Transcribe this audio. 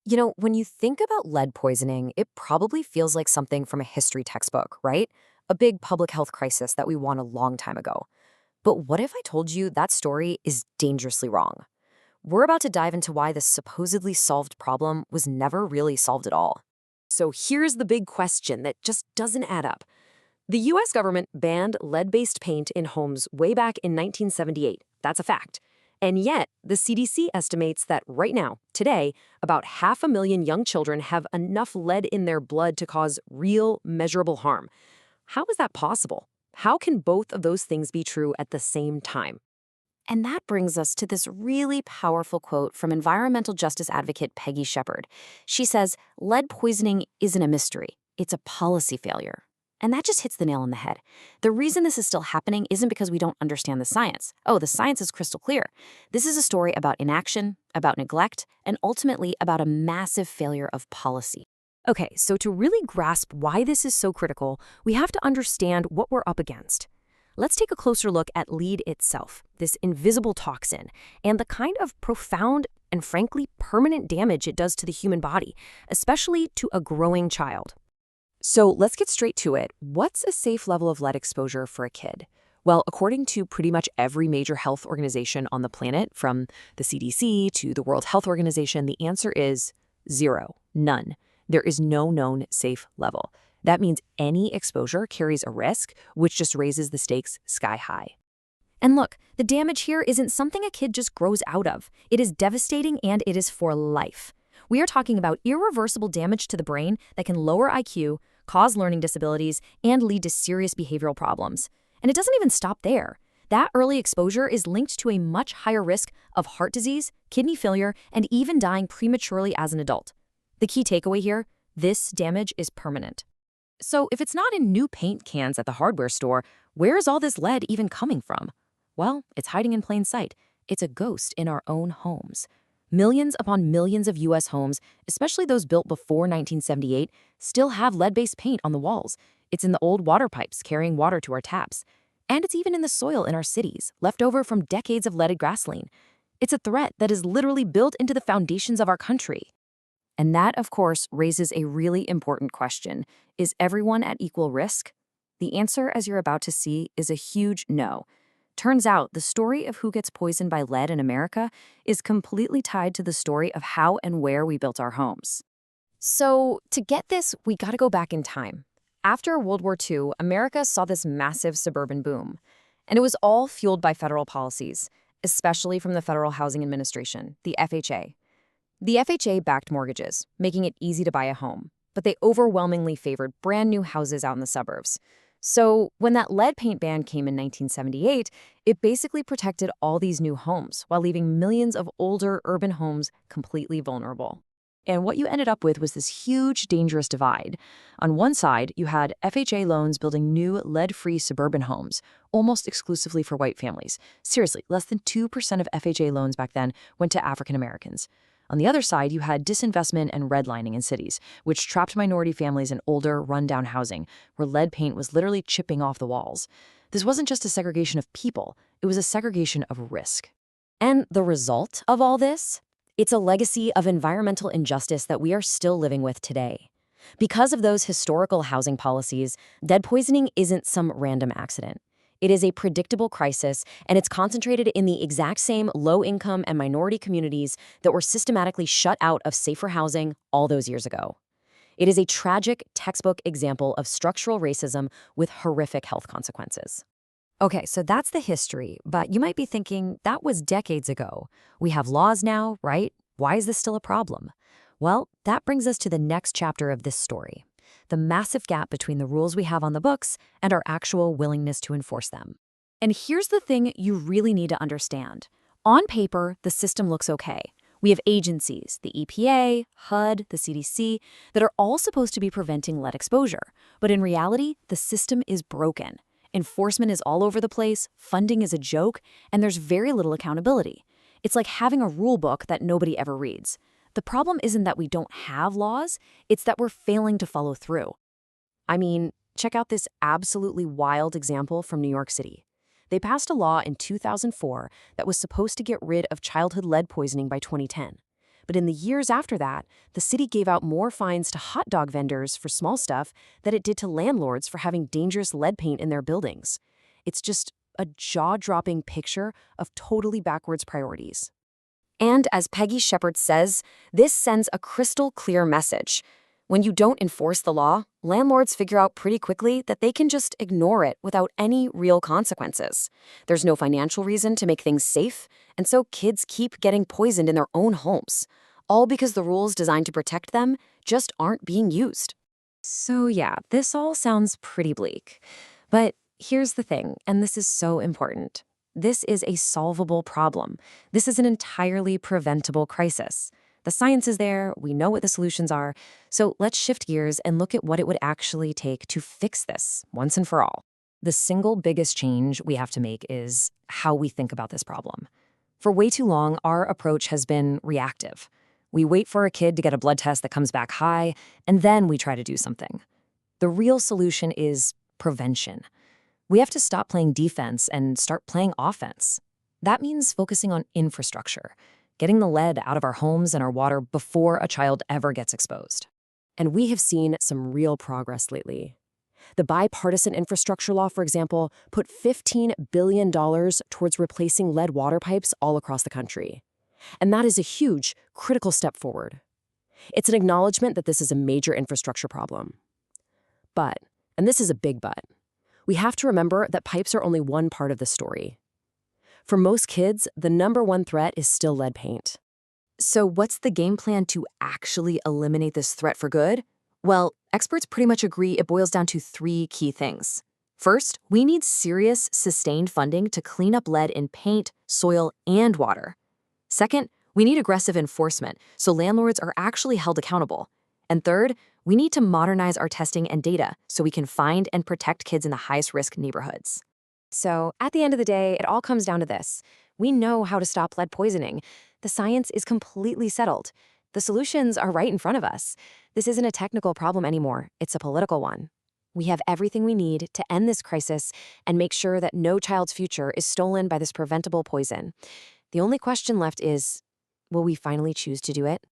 When you think about lead poisoning, it probably feels like something from a history textbook, right? A big public health crisis that we won a long time ago. But what if I told you that story is dangerously wrong? We're about to dive into why this supposedly solved problem was never really solved at all. So here's the big question that just doesn't add up. The US government banned lead based paint in homes way back in 1978. That's a fact. And yet, the CDC estimates that right now, today, about 500,000 young children have enough lead in their blood to cause real, measurable harm. How is that possible? How can both of those things be true at the same time? And that brings us to this really powerful quote from environmental justice advocate Peggy Shepard. She says, lead poisoning isn't a mystery, it's a policy failure. And that just hits the nail on the head. The reason this is still happening isn't because we don't understand the science. Oh, the science is crystal clear. This is a story about inaction, about neglect, and ultimately about a massive failure of policy. Okay, so to really grasp why this is so critical, we have to understand what we're up against. Let's take a closer look at lead itself, this invisible toxin, and the kind of profound and frankly permanent damage it does to the human body, especially to a growing child. So let's get straight to it. What's a safe level of lead exposure for a kid? Well, according to pretty much every major health organization on the planet, from the CDC to the World Health Organization, the answer is zero, none. There is no known safe level. That means any exposure carries a risk, which just raises the stakes sky high. And look, the damage here isn't something a kid just grows out of. It is devastating and it is for life. We are talking about irreversible damage to the brain that can lower IQ, cause learning disabilities, and lead to serious behavioral problems. And it doesn't even stop there. That early exposure is linked to a much higher risk of heart disease, kidney failure, and even dying prematurely as an adult. The key takeaway here, this damage is permanent. So if it's not in new paint cans at the hardware store, where is all this lead even coming from? Well, it's hiding in plain sight. It's a ghost in our own homes. Millions upon millions of U.S. homes, especially those built before 1978, still have lead-based paint on the walls. It's in the old water pipes carrying water to our taps. And it's even in the soil in our cities, left over from decades of leaded grassland. It's a threat that is literally built into the foundations of our country. And that, of course, raises a really important question. Is everyone at equal risk? The answer, as you're about to see, is a huge no. Turns out the story of who gets poisoned by lead in America is completely tied to the story of how and where we built our homes. So, to get this, we gotta go back in time. After World War II, America saw this massive suburban boom. And it was all fueled by federal policies, especially from the Federal Housing Administration, the FHA. The FHA backed mortgages, making it easy to buy a home, but they overwhelmingly favored brand new houses out in the suburbs. So when that lead paint ban came in 1978, it basically protected all these new homes while leaving millions of older urban homes completely vulnerable. And what you ended up with was this huge, dangerous divide. On one side, you had FHA loans building new lead-free suburban homes, almost exclusively for white families. Seriously, less than 2% of FHA loans back then went to African Americans. On the other side, you had disinvestment and redlining in cities, which trapped minority families in older, run-down housing, where lead paint was literally chipping off the walls. This wasn't just a segregation of people, it was a segregation of risk. And the result of all this? It's a legacy of environmental injustice that we are still living with today. Because of those historical housing policies, lead poisoning isn't some random accident. It is a predictable crisis, and it's concentrated in the exact same low-income and minority communities that were systematically shut out of safer housing all those years ago. It is a tragic textbook example of structural racism with horrific health consequences. Okay, so that's the history, but you might be thinking, that was decades ago. We have laws now, right? Why is this still a problem? Well, that brings us to the next chapter of this story. The massive gap between the rules we have on the books and our actual willingness to enforce them. And here's the thing you really need to understand. On paper, the system looks okay. We have agencies, the EPA, HUD, the CDC, that are all supposed to be preventing lead exposure. But in reality, the system is broken. Enforcement is all over the place, funding is a joke, and there's very little accountability. It's like having a rule book that nobody ever reads. The problem isn't that we don't have laws, it's that we're failing to follow through. I mean, check out this absolutely wild example from New York City. They passed a law in 2004 that was supposed to get rid of childhood lead poisoning by 2010. But in the years after that, the city gave out more fines to hot dog vendors for small stuff than it did to landlords for having dangerous lead paint in their buildings. It's just a jaw-dropping picture of totally backwards priorities. And as Peggy Shepard says, this sends a crystal clear message. When you don't enforce the law, landlords figure out pretty quickly that they can just ignore it without any real consequences. There's no financial reason to make things safe, and so kids keep getting poisoned in their own homes, all because the rules designed to protect them just aren't being used. So yeah, this all sounds pretty bleak. But here's the thing, and this is so important. This is a solvable problem. This is an entirely preventable crisis. The science is there, we know what the solutions are, so let's shift gears and look at what it would actually take to fix this once and for all. The single biggest change we have to make is how we think about this problem. For way too long, our approach has been reactive. We wait for a kid to get a blood test that comes back high, and then we try to do something. The real solution is prevention. We have to stop playing defense and start playing offense. That means focusing on infrastructure, getting the lead out of our homes and our water before a child ever gets exposed. And we have seen some real progress lately. The bipartisan infrastructure law, for example, put $15 billion towards replacing lead water pipes all across the country. And that is a huge, critical step forward. It's an acknowledgement that this is a major infrastructure problem. But, and this is a big but, we have to remember that pipes are only one part of the story. For most kids, the number one threat is still lead paint. So what's the game plan to actually eliminate this threat for good? Well, experts pretty much agree it boils down to three key things. First, we need serious, sustained funding to clean up lead in paint, soil, and water. Second, we need aggressive enforcement so landlords are actually held accountable. And third, we need to modernize our testing and data so we can find and protect kids in the highest risk neighborhoods. So, at the end of the day, it all comes down to this. We know how to stop lead poisoning. The science is completely settled. The solutions are right in front of us. This isn't a technical problem anymore, it's a political one. We have everything we need to end this crisis and make sure that no child's future is stolen by this preventable poison. The only question left is, will we finally choose to do it?